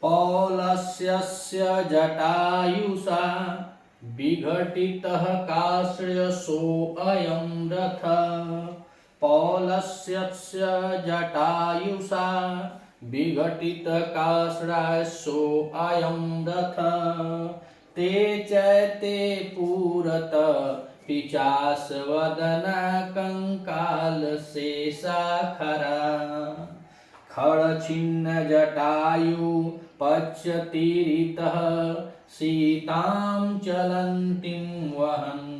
पौलस्यस्य जटायुषा विघटितः काश्यसोऽयं रथः। पौलस्यस्य जटायुषा विघटितकाश्यसोऽयं रथः। ते चैते पुरतः पिशाचवदना कंकालशेषाखरा। खड्गछिन्नजटायु पश्यतीरितः सीतां चलन्तीं वहन्।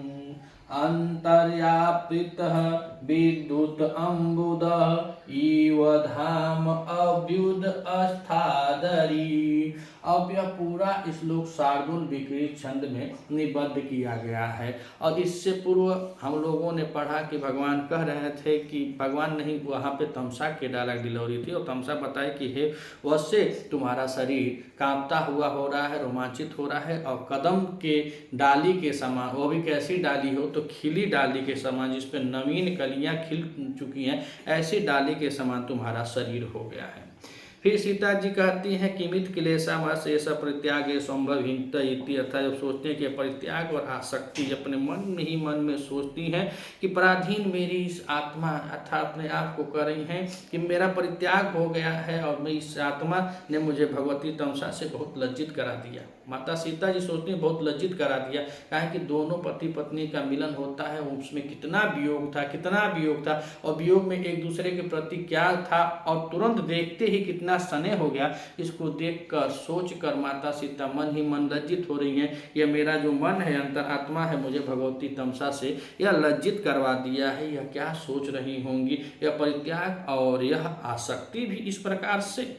अन्तर्याप्तितः विद्युत अम्बुदः इव धाम अभ्युदस्थादरी। अब यह पूरा श्लोक शार्दूल विकृत छंद में निबद्ध किया गया है। और इससे पूर्व हम लोगों ने पढ़ा कि भगवान कह रहे थे कि भगवान नहीं, वहाँ पे तमसा के डायलॉग डिलीवरी थी और तमसा बताए कि हे वैसे तुम्हारा शरीर कांपता हुआ हो रहा है, रोमांचित हो रहा है और कदम के डाली के समान, वो भी कैसी डाली हो तो खिली डाली के समान जिस पे नवीन कलियां खिल चुकी हैं, ऐसी डाली के समान तुम्हारा शरीर हो गया है। फिर सीता जी कहती हैं कि मित क्लेशामाशेष परित्याग संभव हिंत इति, अर्थात जब सोचते हैं कि परित्याग और आसक्ति अपने मन में ही मन में सोचती हैं कि पराधीन मेरी इस आत्मा अर्थात अपने आप को कर रही हैं कि मेरा परित्याग हो गया है और मैं इस आत्मा ने मुझे भगवती तमसा से बहुत लज्जित करा दिया। माता सीता जी सोचती हैं बहुत लज्जित करा दिया, कहा कि दोनों पति पत्नी का मिलन होता है, उसमें कितना वियोग था, कितना वियोग था और वियोग में एक दूसरे के प्रति क्या था और तुरंत देखते ही कितना स्नेह हो गया। इसको देखकर सोचकर माता सीता मन ही मन लज्जित हो रही हैं। यह मेरा जो मन है, अंतरात्मा है, मुझे भगवती तमसा से यह लज्जित करवा दिया है। यह क्या सोच रही होंगी, यह परित्याग और यह आसक्ति भी इस प्रकार से।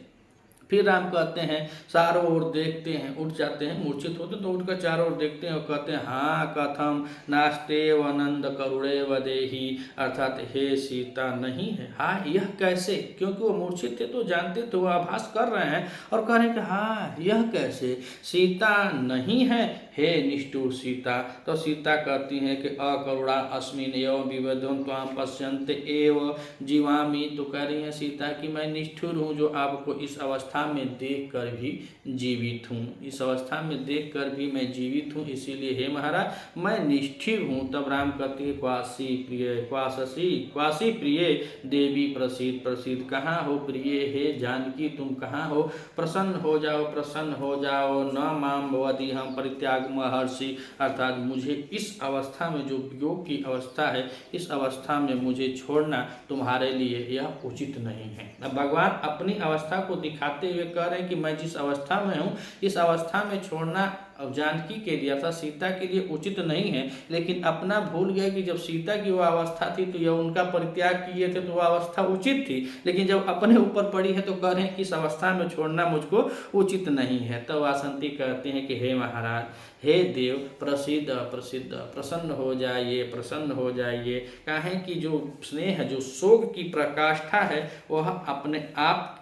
फिर राम कहते हैं चारों ओर देखते हैं, उठ जाते हैं, मूर्छित होते तो उठकर चारों ओर देखते हैं और कहते हैं हाँ कथम नास्ते वनंद करुणे वदेही, अर्थात हे सीता नहीं है। हाँ यह कैसे, क्योंकि वो मूर्छित थे तो जानते थे, वो आभास कर रहे हैं और कह रहे हैं कि हाँ यह कैसे सीता नहीं है, हे निष्ठुर सीता। तो सीता कहती हैं कि अकरुणा अस्मिन एवं विवधम त्वाम पश्यन्त एव जीवामी। तो कह रही हैं सीता कि मैं निष्ठुर हूँ जो आपको इस अवस्था में देखकर भी जीवित हूँ, इस अवस्था में देखकर भी मैं जीवित हूँ, इसीलिए हे महाराज मैं निष्ठुर हूँ। तब राम कहती है क्वासी प्रिय क्वासी प्रिय देवी प्रसिद्ध प्रसिद्ध, कहाँ हो प्रिय हे जानकी तुम कहाँ हो, प्रसन्न हो जाओ प्रसन्न हो जाओ, न माम भवति हम परित्याग महर्षि, अर्थात मुझे इस अवस्था में जो योग की अवस्था है, इस अवस्था में मुझे छोड़ना तुम्हारे लिए यह उचित नहीं है। अब भगवान अपनी अवस्था को दिखाते हुए कह रहे हैं कि मैं जिस अवस्था में हूँ इस अवस्था में छोड़ना अब जानकी के लिए अर्थात सीता के लिए उचित नहीं है। लेकिन अपना भूल गए कि जब सीता की वह अवस्था थी तो यह उनका परित्याग किए थे तो वह अवस्था उचित थी, लेकिन जब अपने ऊपर पड़ी है तो कह रहे हैं कि इस अवस्था में छोड़ना मुझको उचित नहीं है। तब वासंती कहते हैं कि हे महाराज हे देव प्रसिद्ध प्रसिद्ध प्रसन्न हो जाइए प्रसन्न हो जाइए। कहें कि जो स्नेह जो शोक की प्रकाष्ठा है वह अपने आप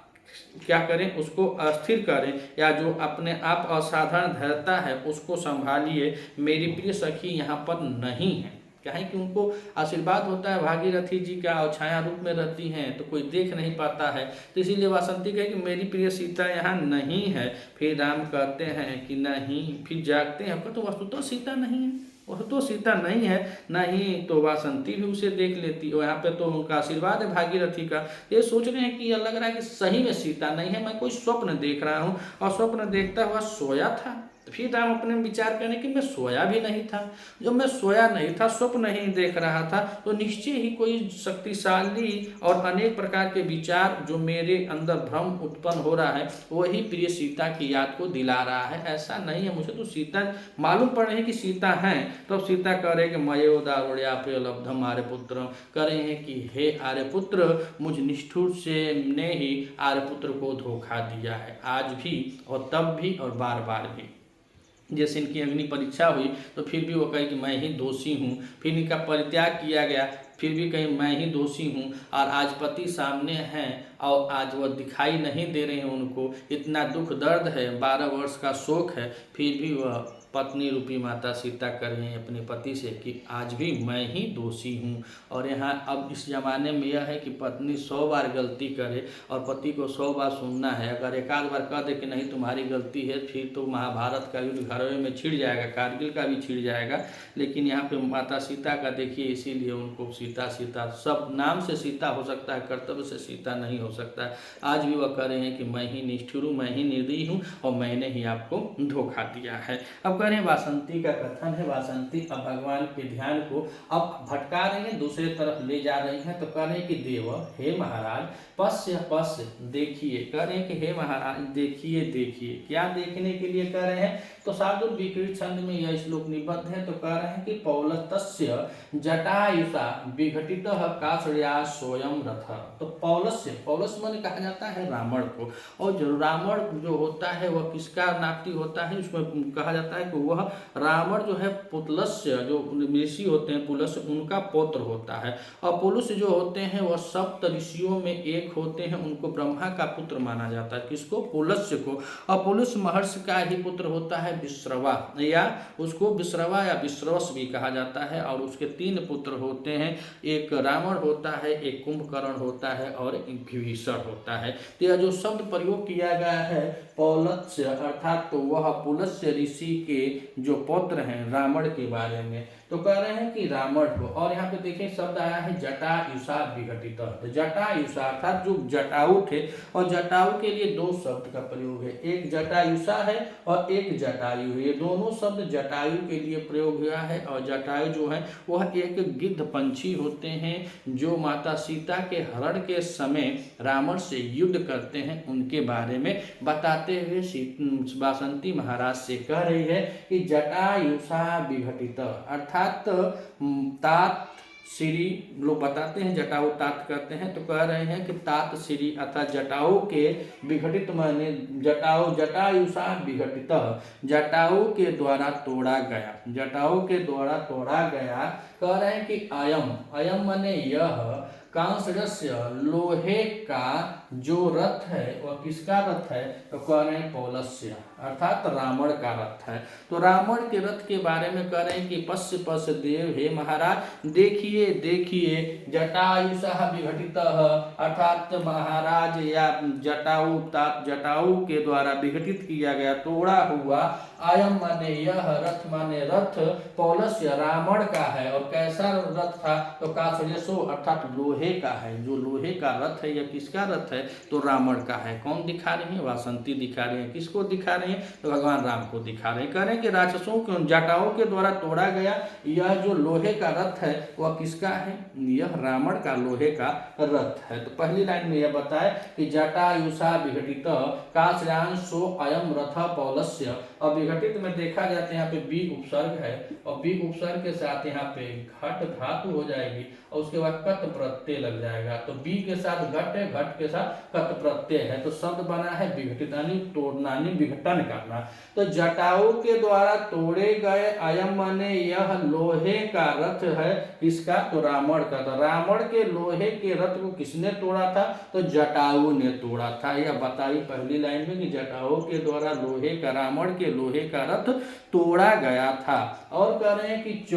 क्या करें, उसको अस्थिर करें, या जो अपने आप असाधारण धैर्यता है उसको संभालिए। मेरी प्रिय सखी यहाँ पर नहीं है, कहें कि उनको आशीर्वाद होता है भागीरथी जी का और छाया रूप में रहती हैं तो कोई देख नहीं पाता है, तो इसीलिए वासंती कहे कि मेरी प्रिय सीता यहाँ नहीं है। फिर राम कहते हैं कि नहीं, फिर जागते हैं तो वस्तुतः सीता नहीं है, वह तो सीता नहीं है, नहीं तो वासंती भी उसे देख लेती और यहाँ पे तो उनका आशीर्वाद है भागीरथी का। ये सोच रहे हैं कि यह लग रहा है कि सही में सीता नहीं है, मैं कोई स्वप्न देख रहा हूँ और स्वप्न देखता हुआ सोया था। फिर राम अपने विचार करें कि मैं सोया भी नहीं था, जब मैं सोया नहीं था स्वप्न नहीं देख रहा था तो निश्चय ही कोई शक्तिशाली और अनेक प्रकार के विचार जो मेरे अंदर भ्रम उत्पन्न हो रहा है वही प्रिय सीता की याद को दिला रहा है। ऐसा नहीं है, मुझे तो सीता मालूम पड़ रही है कि सीता है। तो सीता कह रहे कि मयो दारुण्या प्रिय लब्धम आर्यपुत्र, कह रहे हैं कि हे आर्यपुत्र मुझ निष्ठुर से ने ही आर्यपुत्र को धोखा दिया है, आज भी और तब भी और बार बार भी। जैसे इनकी अग्नि परीक्षा हुई तो फिर भी वो कहे कि मैं ही दोषी हूँ, फिर इनका परित्याग किया गया फिर भी कहीं मैं ही दोषी हूँ, और आज पति सामने हैं और आज वह दिखाई नहीं दे रहे हैं, उनको इतना दुख दर्द है, 12 वर्ष का शोक है, फिर भी वह पत्नी रूपी माता सीता कर रही हैं अपने पति से कि आज भी मैं ही दोषी हूँ। और यहाँ अब इस ज़माने में यह है कि पत्नी 100 बार गलती करे और पति को 100 बार सुनना है। अगर एक आध बार कह दे कि नहीं तुम्हारी गलती है, फिर तो महाभारत का युद्ध घरों में छिड़ जाएगा, कारगिल का भी छिड़ जाएगा। लेकिन यहाँ पे माता सीता का देखिए, इसीलिए उनको सीता सीता, सब नाम से सीता हो सकता है, कर्तव्य से सीता नहीं हो सकता है। आज भी वह कह रहे हैं कि मैं ही निष्ठुर हूँ, मैं ही निर्दयी हूँ और मैंने ही आपको धोखा दिया है। अब कह रहे हैं वासंती का कथन है। वासंती अब भगवान के ध्यान को अब भटका रही है, दूसरे तरफ ले जा रही है। तो कह रहे हैं कि देव, हे महाराज, पश्य पश्य, देखिए। कह रहे हैं कि हे महाराज देखिए देखिए। क्या देखने के लिए कह रहे हैं? तो शार्दूल विकृत छंद में यह श्लोक निबद्ध है। तो कह रहे हैं कि पौलस्तस्य जटायुषा विघटितः काश्रया स्वयं रथ। तो पौलस्य, पौलस माने कहा जाता है रावण को, और जो रावण जो होता है वह किसका नाती होता है? उसमें कहा जाता है कि वह रावण जो है पुलस्य, जो ऋषि होते हैं पुलस्य, उनका पुत्र होता है। और पुलुस जो होते हैं वह सप्त ऋषियों में एक होते हैं, उनको ब्रह्मा का पुत्र माना जाता है। किसको? पुलस्य को। और पुलुस महर्षि का ही पुत्र होता है विश्रवा, या उसको विश्रवा या विश्रवस भी कहा जाता है। और उसके 3 पुत्र होते हैं, एक रावण होता है, एक कुंभकर्ण होता है और एक विभीषण होता है। तो यह जो शब्द प्रयोग किया गया है पौलस्य, अर्थात तो वह पुलस्य ऋषि के जो पुत्र हैं रावण के बारे में। तो कह रहे हैं कि रावण को, और यहाँ पे देखिए शब्द आया है जटायुषा विघटित। तो जटायुषा अर्थात जो जटायु थे, और जटायु के लिए 2 शब्द का प्रयोग है, एक जटायुषा है और एक जटायु है। ये दोनों शब्द जटायु के लिए प्रयोग हुआ है। और जटायु जो है वह एक गिद्ध पंछी होते हैं जो माता सीता के हरण के समय रावण से युद्ध करते हैं, उनके बारे में बताते हुए वासंती महाराज से कह रही है कि जटायुषा विघटित, अर्थात तात श्री लोग बताते हैं, जटाऊ तात करते हैं। तो कह रहे हैं कि तात श्री अर्थात जटाऊ के विघटित माने जटाऊ, जटायुषा विघटित, जटाऊ के द्वारा तोड़ा गया, जटाऊ के द्वारा तोड़ा गया। कह रहे हैं कि अयम, अयम माने यह, कांसरस्य लोहे का जो रथ है वह किसका रथ है? तो कह रहे हैं पौलस्य, अर्थात रावण का रथ है। तो रावण के रथ के बारे में कह रहे हैं कि पश्य पश्य देव, हे महाराज देखिए देखिए, जटायुषा विघटित, अर्थात महाराज या जटाऊ, जटाऊ के द्वारा विघटित किया गया, तोड़ा हुआ। अयम माने यह, रथ माने रथ, पौलस्य रावण का है। और कैसा रथ था? तो काश्यसो अर्थात लोहे का है। जो लोहे का रथ है, यह किसका रथ है? तो रावण का है। कौन दिखा रही है? वासंती दिखा रही है। किसको दिखा रही है? तो भगवान राम को दिखा रहे हैं। कह रहे हैं कि राक्षसों के जटाओं के द्वारा तोड़ा गया यह जो लोहे का रथ है वह किसका है? यह रावण का लोहे का रथ है। तो पहली लाइन में यह बताए कि जटायुषा विघटित काश्यांशो अयम रथ पौलस्य। और विघटित में देखा जाता है यहाँ पे बी उपसर्ग है, और बी उपसर्ग के साथ यहाँ पे घट धातु हो जाएगी और उसके बाद कत प्रत्यय लग जाएगा। तो बी के साथ घट है, घट के साथ कत प्रत्यय है। तो शब्द बना है विघटित, यानी तोड़ना, विघटन करना। तो जटाऊ के द्वारा तोड़े गए, अयम माने यह लोहे का रथ है, इसका तो रावण का। तो रावण के लोहे के रथ को किसने तोड़ा था? तो जटाऊ ने तोड़ा था। यह बताई पहली लाइन में कि जटाऊ के द्वारा लोहे का, रावण के लोहे का रथ तोड़ा गया था। और कह रहे हैं कि च,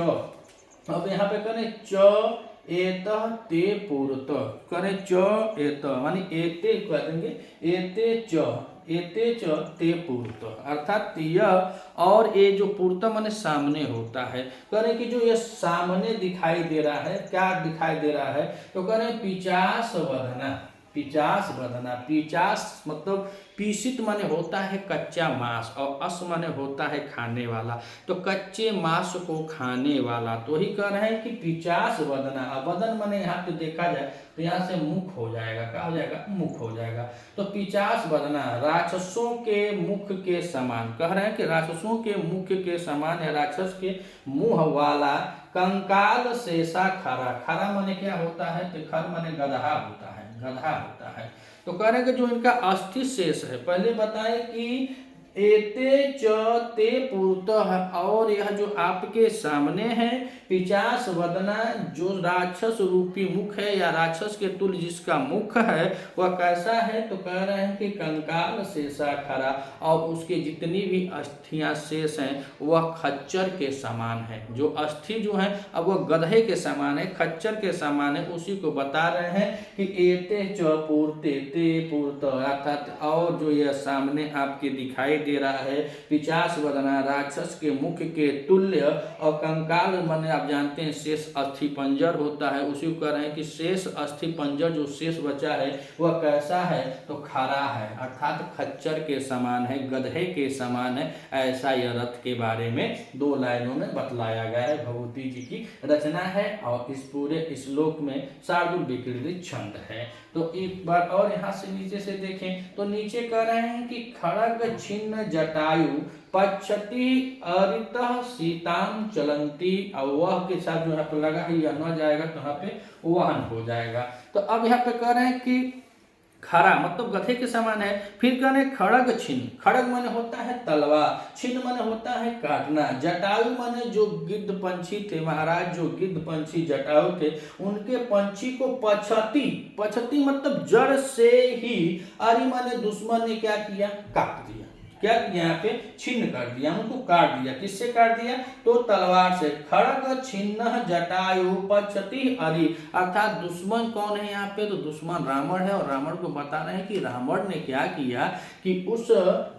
अब यहाँ पे करें च एत ते पूर्त, करें च एत मानी एते कह देंगे, एते च, एते च ते पूर्त, अर्थात यह और ये जो पूर्त माने सामने होता है। करें कि जो ये सामने दिखाई दे रहा है, क्या दिखाई दे रहा है? तो करें पिचास वदना, पिचास वदना, पिचास मतलब पीसित माने होता है कच्चा मांस, और अस माने होता है खाने वाला। तो कच्चे मांस को खाने वाला, तो ही कह रहे हैं कि पिचास वदना। वदन माने यहाँ पे देखा जाए तो यहाँ से मुख हो जाएगा, क्या हो जाएगा? मुख हो जाएगा। तो पिचास वदना, राक्षसों के मुख के समान, कह रहे हैं कि राक्षसों के मुख के समान या राक्षस के मुंह वाला, कंकाल शेषा खरा, खरा माने क्या होता है? तो खर माने गधा होता है, गधा होता है। तो कह रहे हैं कि जो इनका अस्थि शेष है, पहले बताए कि एते च ते पुरतः, और यह जो आपके सामने है, पिशाच वदना, जो राक्षस रूपी मुख है या राक्षस के तुल्य जिसका मुख है, वह कैसा है? तो कह रहे हैं कि कंकाल शेषा खरा, और उसके जितनी भी अस्थियां शेष हैं वह खच्चर के समान है। जो अस्थि जो है अब वह गधे के समान है, खच्चर के समान है, उसी को बता रहे हैं कि एते च पूर्ते ते पूर्त, अर्थात और जो यह सामने आपके दिखाई दे रहा है, पिशाच वदना, राक्षस के मुख के तुल्य, और कंकाल माने आप जानते हैं शेष अस्थि पंजर होता है, उसी को कह रहे हैं कि शेष अस्थि पंजर जो शेष बचा है वह कैसा है? तो खरा है, अर्थात खच्चर के समान है, गधे के समान है। ऐसा यह रथ के बारे में 2 लाइनों में बतलाया गया है, भगवती जी की रचना है, और इस पूरे श्लोक में शार्दूल विकृत छंद है। तो एक बार और यहाँ से नीचे से देखें तो नीचे कह रहे हैं कि खड़ग छिन्न जटायु पक्षति अरितः सीताम चलंती, और वह के साथ जो यहाँ पे लगा है यह न जाएगा तो यहाँ पे वहन हो जाएगा। तो अब यहाँ पे कह रहे हैं कि खरा मतलब गधे के समान है। फिर कह रहे हैं खड़ग छिन्न, खड़ग माने होता है तलवार, छिन्न माने होता है काटना, जटायु माने जो गिद्ध पंछी थे महाराज, जो गिद्ध पंछी जटायु थे, उनके पंछी को पछती, पछती मतलब जड़ से ही, अरि माने दुश्मन ने क्या किया? काट दिया। क्या यहाँ पे? छिन्न कर दिया, उनको काट दिया। किससे काट दिया? तो तलवार से। खड़ग छिन्न जटायु पक्षति अरि, अर्थात दुश्मन कौन है यहाँ पे? तो दुश्मन रावण है, और रावण को बता रहे हैं कि रावण ने क्या किया कि उस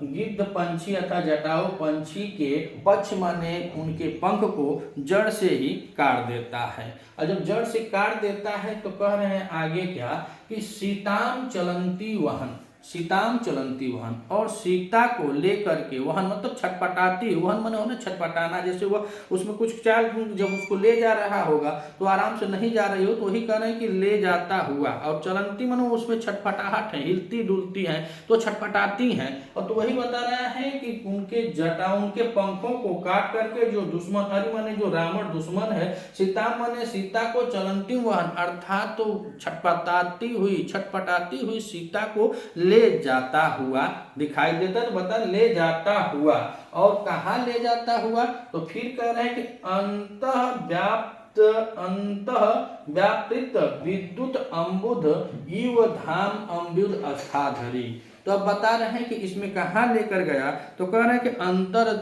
गिद्ध पंछी अर्थात जटायु पंछी के पक्ष माने उनके पंख को जड़ से ही काट देता है। और जब जड़ से काट देता है तो कह रहे हैं आगे क्या कि सीताम चलंती वहन, सीताम चलंती वहन, और सीता को लेकर के वहन मतलब छटपटाती, वहन माने होना छटपटाना, जैसे वह उसमें कुछ चाल जब उसको ले जा रहा होगा तो आराम से नहीं जा रही हो तो वही कह रहे हैं कि ले जाता हुआ, और चलंती मानो उसमें छटपटाहट है, हिलती डुलती है तो छटपटाती हैं। और तो वही बता रहा है कि उनके जटा, उनके पंखों को काट करके जो दुश्मन, अरे माने जो रावण दुश्मन है, सीता माने सीता को चलंती वहन अर्थात तो छटपटाती हुई सीता को ले जाता हुआ दिखाई देता, तो बता ले जाता हुआ। और कहाँ ले जाता हुआ? तो फिर कह रहे हैं कि अंतः व्यापृत विद्युत अम्बुध इव धाम अम्बुद अस्थाधरी। तो अब बता रहे हैं कि इसमें कहाँ लेकर गया, तो कह रहे हैं कि अंतर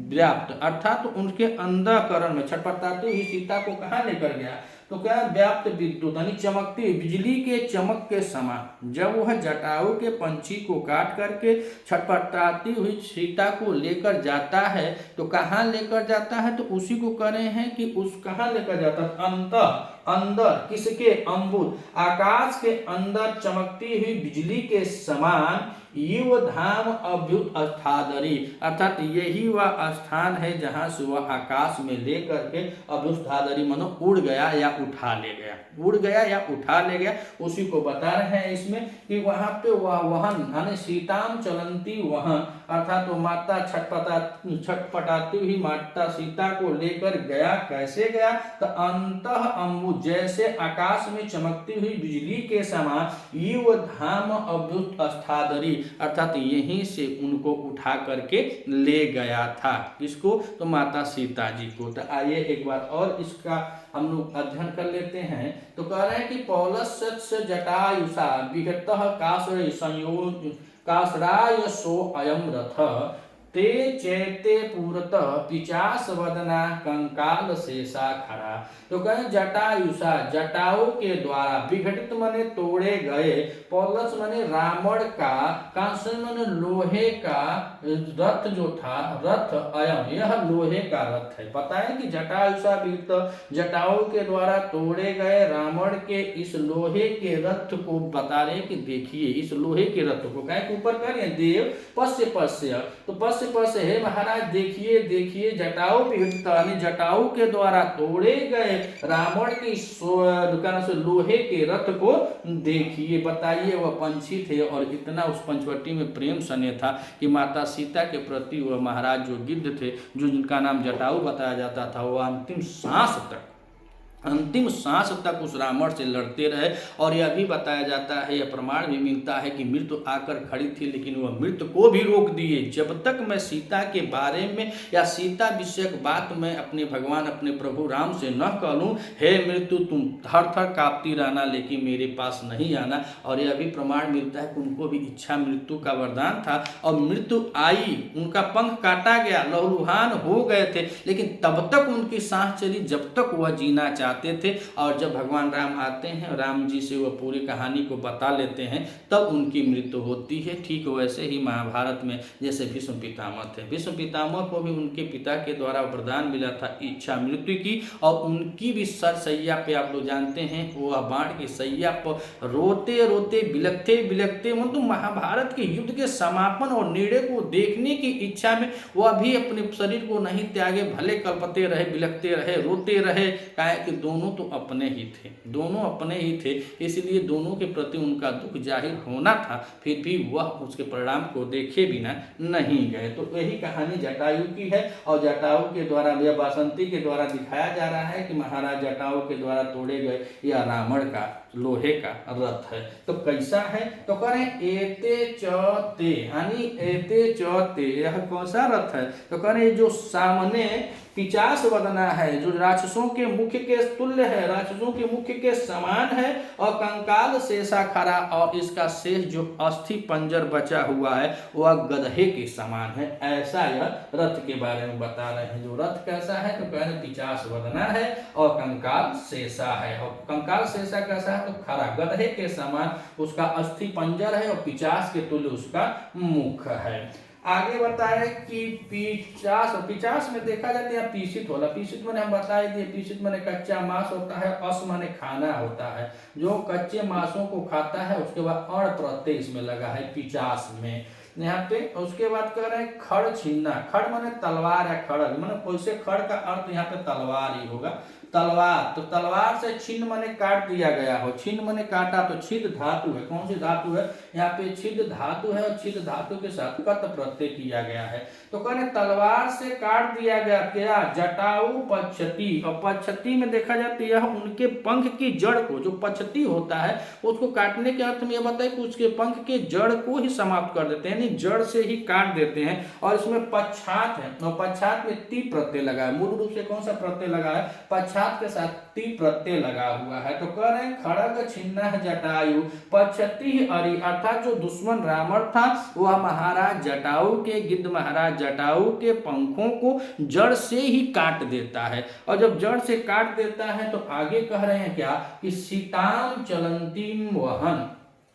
व्याप्त अर्थात तो उनके अंधकरण में छटपटाती हुई सीता को कहाँ लेकर गया? तो क्या? व्याप्त विद्युत यानी चमकती बिजली के चमक के समान, जब वह जटायु के पंछी को काट करके छटपटाती हुई सीता को लेकर जाता है तो कहाँ लेकर जाता है? तो उसी को कह रहे हैं कि उस कहाँ लेकर जाता है? अंदर किसके? अम्बुद, आकाश के अंदर चमकती हुई बिजली के समान, युव धाम अभ्युत अस्थादरी, अर्थात यही वह स्थान है जहां से वह आकाश में लेकर के अभ्युत्थादरी मानो उड़ गया या उठा ले गया, उड़ गया या उठा ले गया, उसी को बता रहे हैं इसमें कि वहां पे वह वहन यानी सीताम चलंती वहन, अर्थात वो माता छटपटाती हुई माता सीता को लेकर गया। कैसे गया? तो अंतः अम्बु, जैसे आकाश में चमकती हुई बिजली के समान, युव धाम अभ्युत अस्थादरी, अर्थात यहीं से उनको उठा करके ले गया था। किसको? तो माता सीता जी को। तो आइए एक बार और इसका हम लोग अध्ययन कर लेते हैं। तो कह रहे हैं कि पौलस्य जटायुषा विगतः कासराय संयोग कासराय सो अयम रथ ते चैते पूरतः पिचास वदना कंकाल शेषा खरा। तो कहें जटायुषा, जटाओं के द्वारा, विघटित माने तोड़े गए, पौलस माने रावण का, कांसन माने लोहे का रथ जो था, रथ अयम यह लोहे का रथ है। पता है कि जटायुषा विघटित, जटाओं के द्वारा तोड़े गए रावण के इस लोहे के रथ को बता रहे कि देखिए इस लोहे के रथ को, कहें ऊपर करें देव पश्य पश्य, तो पश्य पश्य है महाराज, देखिए देखिए जटाऊ विघटित यानी जटाऊ के द्वारा तोड़े गए रावण की दुकान से लोहे के रथ को देखिए। बताइए वह पंछी थे और इतना उस पंचवटी में प्रेम स्नेह था कि माता सीता के प्रति वह महाराज जो गिद्ध थे, जो जिनका नाम जटाऊ बताया जाता था, वह अंतिम सांस तक अंतिम सांस तक उस रावण से लड़ते रहे। और यह भी बताया जाता है, यह प्रमाण भी मिलता है कि मृत्यु आकर खड़ी थी, लेकिन वह मृत्यु को भी रोक दिए। जब तक मैं सीता के बारे में या सीता विषयक बात मैं अपने भगवान अपने प्रभु राम से न कह लूँ, हे मृत्यु तुम थर थर कांपती रहना, लेकिन मेरे पास नहीं आना। और यह भी प्रमाण मिलता है कि उनको भी इच्छा मृत्यु का वरदान था, और मृत्यु आई, उनका पंख काटा गया, लहूलुहान हो गए थे, लेकिन तब तक उनकी सांस चली जब तक वह जीना चाहते थे। और जब भगवान राम आते हैं, राम जी से वह पूरी कहानी को बता लेते हैं, तब उनकी मृत्यु होती है। ठीक वैसे ही महाभारत में जैसे भीष्म पितामह थे, भीष्म पितामह को भी उनके पिता के द्वारा वरदान मिला था इच्छा मृत्यु की, और उनकी भी सरसैया पे आप लोग जानते हैं, वह बाण की सैया पर रोते रोते बिलखते बिलखते, मतलब महाभारत के युद्ध के समापन और निर्णय को देखने की इच्छा में वह भी अपने शरीर को नहीं त्यागे, भले कल्पते रहे, बिलखते रहे, रोते रहे, कि दोनों तो अपने ही थे, दोनों अपने ही थे, इसलिए दोनों के प्रति उनका दुख जाहिर होना था, फिर भी वह उसके परिणाम को देखे बिना नहीं गए। तो यही कहानी जटायु की है, और जटायु के द्वारा या वासंती के द्वारा दिखाया जा रहा है कि महाराज जटायु के द्वारा तोड़े गए यह रावण का लोहे का रथ है। तो कैसा है, तो करें एते चौते, यानी एते चौते, यह कौन सा रथ है, तो करें जो सामने 50 वदना है, जो राक्षसों के मुख्य के तुल्य है, राक्षसों के मुख्य के समान है, और कंकाल शेषा खरा, और इसका शेष जो अस्थि पंजर बचा हुआ है वह गधे के समान है। ऐसा यह रथ के बारे में बता रहे हैं। जो रथ कैसा है, तो कह रहे 50 वदना है और कंकाल शेषा है, और कंकाल शेषा कैसा है, तो खरा गधे के समान उसका अस्थि पंजर है, और 50 के तुल्य उसका मुख है। आगे बताए कि 50 में देखा जाता है पीसित होला, पीसित मैंने हम बताए दिए, पीसित मैंने कच्चा मांस होता है, अस माने खाना होता है, जो कच्चे मांसों को खाता है, उसके बाद अण प्रत्यय इसमें लगा है 50 में यहाँ पे। उसके बाद कह रहे हैं खड़ छीनना, खड़ माने तलवार या खड़ग, माने वैसे खड़ का अर्थ यहाँ पे तलवार ही होगा, तलवार, तो तलवार से छिन्न माने काट दिया गया हो, छिन्न माने काटा, तो छिद धातु है, कौन सी धातु है, यहाँ पे छिद धातु है, और छिद धातु के साथ कत प्रत्यय किया गया है। तो कहने तलवार से काट दिया गया क्या, जटायु पक्षती, और पक्षती में देखा जाता है यह उनके पंख की जड़ को, जो पक्षती होता है उसको काटने के अर्थ में यह बताए कि उसके पंख के जड़ को ही समाप्त कर देते हैं, यानी जड़ से ही काट देते हैं। और इसमें पश्चात है, और पश्चात में ती प्रत्यय लगा है, मूल रूप से कौन सा प्रत्यय लगा है, पश्चात के साथ ती प्रत्यय लगा हुआ है। तो कह रहे हैं खड़ग छिन्ना जटायु पक्षती अरि, अर्थात जो दुश्मन रावण था वह महाराज जटायु के, गिद्ध महाराज जटायु के पंखों को जड़ से ही काट देता है। और जब जड़ से काट देता है तो आगे कह रहे हैं क्या, कि सीताम चलंतीम वहन,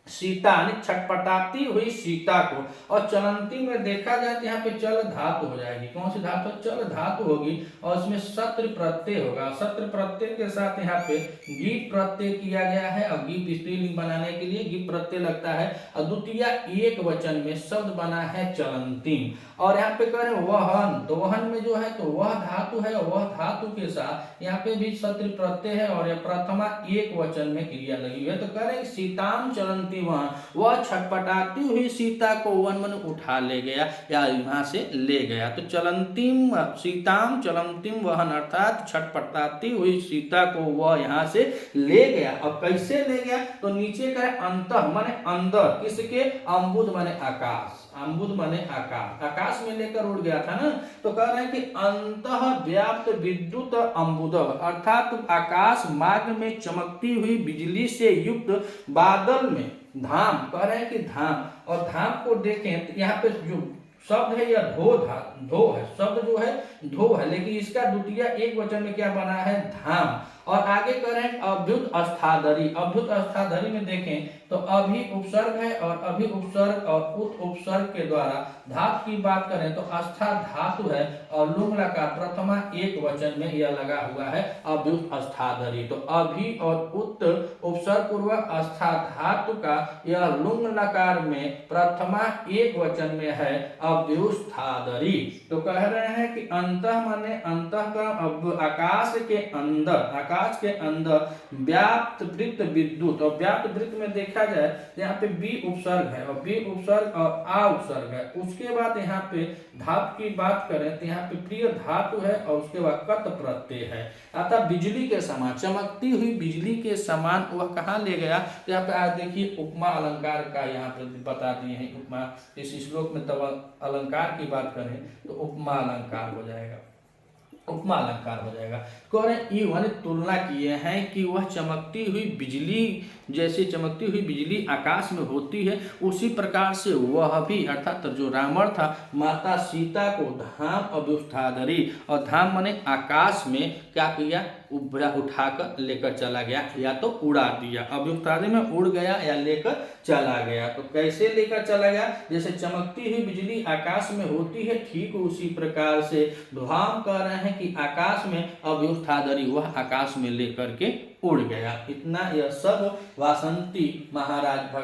सीता छटपटाती हुई सीता को, और चलंती में देखा जाए तो यहाँ पे चल धातु हो जाएगी, कौन सी धातु, चल धातु होगी, और इसमें सत्र प्रत्यय होगा, सत्र प्रत्यय के साथ यहाँ पे गीत प्रत्यय किया गया है, और गीत स्त्रीलिंग बनाने के लिए गीत प्रत्यय लगता है, और द्वितीय एक वचन में शब्द बना है चलंती। और यहाँ पे कह रहे वहन, तो वहन में जो है तो वह धातु है, और वह धातु के साथ यहाँ पे भी सत्र प्रत्यय है, और यह प्रथमा एक वचन में क्रिया लगी हुई है। तो कह रहे सीताम चलंती वहन, वह छटपटाती हुई सीता को वन मन उठा ले गया या यहाँ से ले गया। तो चलंतीम, सीताम चलंतीम वहन, अर्थात छटपटाती हुई सीता को वह यहाँ से ले गया। और कैसे ले गया, तो नीचे का अंतः माने अंदर, किसके, अम्बुद माने आकाश, अम्बुद माने आकाश, आकाश में लेकर उड़ गया था ना। तो कह रहे हैं कि अंतः व्याप्त विद्युत अम्बुद, अर्थात आकाश मार्ग में चमकती हुई बिजली से युक्त बादल में धाम, कह रहे हैं कि धाम, और धाम को देखें तो यहाँ पे जो शब्द है यह धो है, शब्द जो है धो है, लेकिन इसका द्वितीय एक वचन में क्या बना है, धाम। और आगे करें अभ्युत अस्थाधरी, अभ्युत अस्थाधरी में देखें तो अभी उपसर्ग है, और अभी उपसर्ग और उत उपसर्ग के द्वारा धातु की बात करें तो अस्था धातु है, और लुंग लकार प्रथमा एक वचन में यह लगा हुआ है अभ्युत अस्थाधरी। तो अभी और उत उपसर्ग पूर्वक अस्था धातु का यह लुंग लकार में प्रथमा एक वचन में है अभ्युस्थाधरी। तो कह रहे हैं कि अंतः माने अंतः का आकाश के अंदर, आकाश आकाश के अंदर व्याप्त वृत्त विद्युत, और व्याप्त वृत्त में देखा जाए तो यहाँ पे बी उपसर्ग है और बी उपसर्ग और आ उपसर्ग है। उसके बाद यहाँ पे धातु की बात करें तो यहाँ पे प्रिय धातु है और उसके बाद कत प्रत्यय है। अतः बिजली के समान, चमकती हुई बिजली के समान वह कहाँ ले गया, तो यहाँ पे आज देखिए उपमा अलंकार का यहाँ पे बता दिए हैं। उपमा इस श्लोक में तब अलंकार की बात करें तो उपमा अलंकार हो जाएगा, उपमा अलंकार हो जाएगा। कह रहे इन्होंने तुलना किए हैं कि वह चमकती हुई बिजली, जैसे चमकती हुई बिजली आकाश में होती है उसी प्रकार से वह भी, अर्थात जो रावण था माता सीता को धाम अभ्युत्थाधरी, और धाम माने आकाश में क्या किया, उठाकर लेकर चला गया या तो उड़ा दिया। अभ्युत्थाधरी में उड़ गया या लेकर चला गया। तो कैसे लेकर चला गया, जैसे चमकती हुई बिजली आकाश में होती है ठीक उसी प्रकार से धाम कह रहे हैं कि आकाश में अभ्युत्थाधरी, वह आकाश में लेकर के उड़ गया। इतना यह सब वासंती महाराज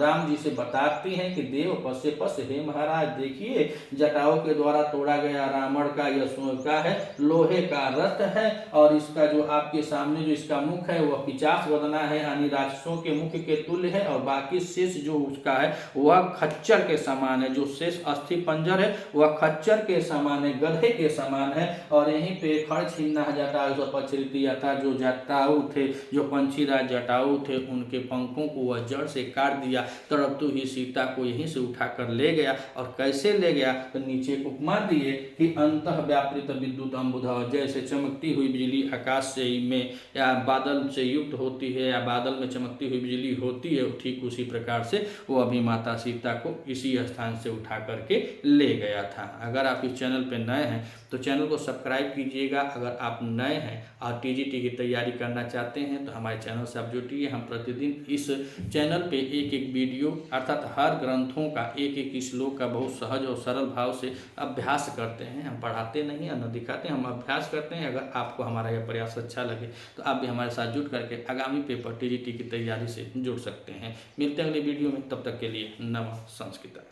राम जी से बताती हैं कि देव पश्य पश्य, हे महाराज देखिए जटाओं के द्वारा तोड़ा गया रावण का यह का है लोहे का रथ है, और इसका जो आपके सामने जो इसका मुख है वह 50 वदना है, यानी राक्षसों के मुख के तुल्य है, और बाकी शेष जो उसका है वह खच्चर के समान है, जो शेष अस्थि पंजर है वह खच्चर के समान है, गधे के समान है। और यहीं पे खड़ छिन्ना जटायु पचरिती, अर्थात जो जटाऊ थे, जो पंछीराज जटाऊ थे, उनके पंखों को वह जड़ से काट दिया, तड़पती हुई सीता को यहीं से उठाकर ले गया। और कैसे ले गया, तो नीचे उपमा दिए कि अंतः व्यापृत विद्युत अम्बुध, जैसे चमकती हुई बिजली आकाश से में या बादल से युक्त होती है या बादल में चमकती हुई बिजली होती है, ठीक उसी प्रकार से वो अभी माता सीता को इसी स्थान से उठा करके ले गया था। अगर आप इस चैनल पर नए हैं तो चैनल को सब्सक्राइब कीजिएगा। अगर आप नए हैं और टीजीटी की तैयारी करना चाहते हैं तो हमारे चैनल से आप जुटिए। हम प्रतिदिन इस चैनल पे एक एक वीडियो, अर्थात हर ग्रंथों का एक एक श्लोक का बहुत सहज और सरल भाव से अभ्यास करते हैं। हम पढ़ाते नहीं हैं न दिखाते हैं, हम अभ्यास करते हैं। अगर आपको हमारा यह प्रयास अच्छा लगे तो आप भी हमारे साथ जुट करके आगामी पेपर टीजीटी की तैयारी से जुड़ सकते हैं। मिलते हैं अगले वीडियो में, तब तक के लिए नमः संस्कृत।